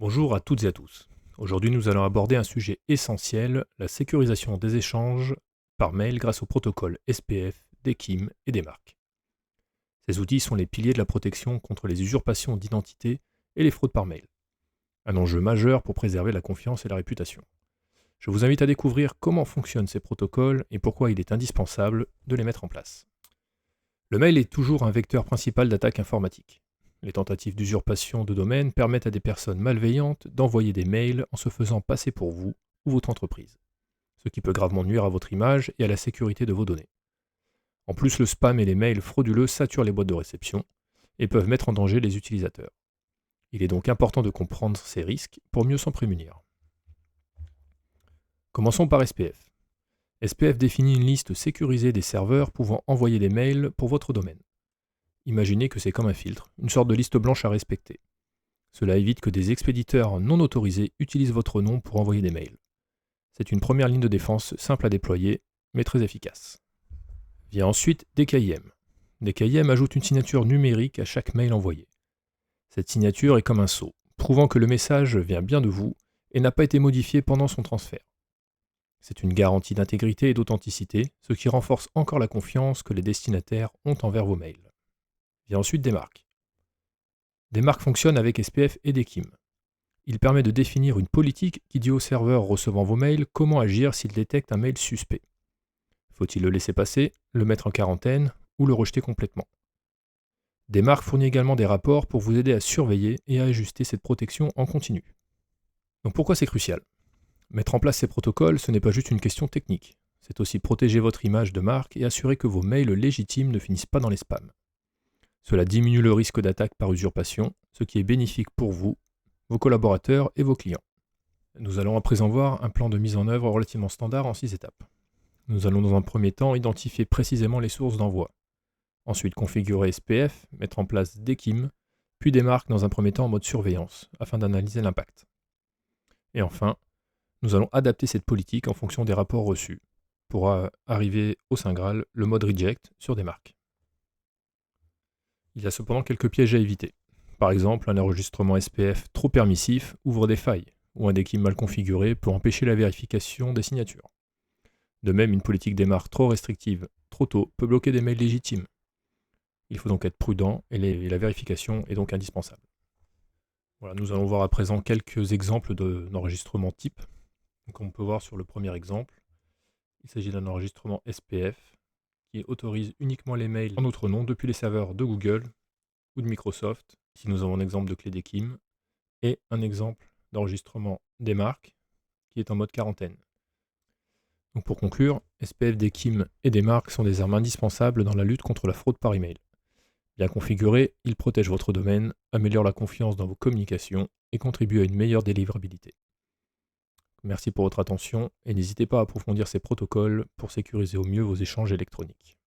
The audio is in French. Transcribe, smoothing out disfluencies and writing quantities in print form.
Bonjour à toutes et à tous. Aujourd'hui, nous allons aborder un sujet essentiel, la sécurisation des échanges par mail grâce au protocole SPF, DKIM et des marques. Ces outils sont les piliers de la protection contre les usurpations d'identité et les fraudes par mail. Un enjeu majeur pour préserver la confiance et la réputation. Je vous invite à découvrir comment fonctionnent ces protocoles et pourquoi il est indispensable de les mettre en place. Le mail est toujours un vecteur principal d'attaque informatique. Les tentatives d'usurpation de domaine permettent à des personnes malveillantes d'envoyer des mails en se faisant passer pour vous ou votre entreprise, ce qui peut gravement nuire à votre image et à la sécurité de vos données. En plus, le spam et les mails frauduleux saturent les boîtes de réception et peuvent mettre en danger les utilisateurs. Il est donc important de comprendre ces risques pour mieux s'en prémunir. Commençons par SPF. SPF définit une liste sécurisée des serveurs pouvant envoyer des mails pour votre domaine. Imaginez que c'est comme un filtre, une sorte de liste blanche à respecter. Cela évite que des expéditeurs non autorisés utilisent votre nom pour envoyer des mails. C'est une première ligne de défense simple à déployer, mais très efficace. Vient ensuite DKIM. DKIM ajoute une signature numérique à chaque mail envoyé. Cette signature est comme un sceau, prouvant que le message vient bien de vous et n'a pas été modifié pendant son transfert. C'est une garantie d'intégrité et d'authenticité, ce qui renforce encore la confiance que les destinataires ont envers vos mails. Vient ensuite des marques. Des marques fonctionnent avec SPF et DKIM. Il permet de définir une politique qui dit au serveur recevant vos mails comment agir s'il détecte un mail suspect. Faut-il le laisser passer, le mettre en quarantaine ou le rejeter complètement? Des marques fournit également des rapports pour vous aider à surveiller et à ajuster cette protection en continu. Donc pourquoi c'est crucial? Mettre en place ces protocoles, ce n'est pas juste une question technique. C'est aussi protéger votre image de marque et assurer que vos mails légitimes ne finissent pas dans les spams. Cela diminue le risque d'attaque par usurpation, ce qui est bénéfique pour vous, vos collaborateurs et vos clients. Nous allons à présent voir un plan de mise en œuvre relativement standard en 6 étapes. Nous allons dans un premier temps identifier précisément les sources d'envoi. Ensuite configurer SPF, mettre en place DKIM, puis des marques dans un premier temps en mode surveillance, afin d'analyser l'impact. Et enfin, nous allons adapter cette politique en fonction des rapports reçus, pour arriver au Saint Graal, le mode reject sur des marques. Il y a cependant quelques pièges à éviter. Par exemple, un enregistrement SPF trop permissif ouvre des failles, ou un DKIM mal configuré peut empêcher la vérification des signatures. De même, une politique des marques trop restrictive, trop tôt, peut bloquer des mails légitimes. Il faut donc être prudent et la vérification est donc indispensable. Voilà, nous allons voir à présent quelques exemples d'enregistrement type. Donc on peut voir sur le premier exemple, il s'agit d'un enregistrement SPF qui autorise uniquement les mails en notre nom depuis les serveurs de Google ou de Microsoft. Ici nous avons un exemple de clé DKIM et un exemple d'enregistrement des marques qui est en mode quarantaine. Donc pour conclure, SPF, DKIM et des marques sont des armes indispensables dans la lutte contre la fraude par email. Bien configurés, ils protègent votre domaine, améliorent la confiance dans vos communications et contribuent à une meilleure délivrabilité. Merci pour votre attention et n'hésitez pas à approfondir ces protocoles pour sécuriser au mieux vos échanges électroniques.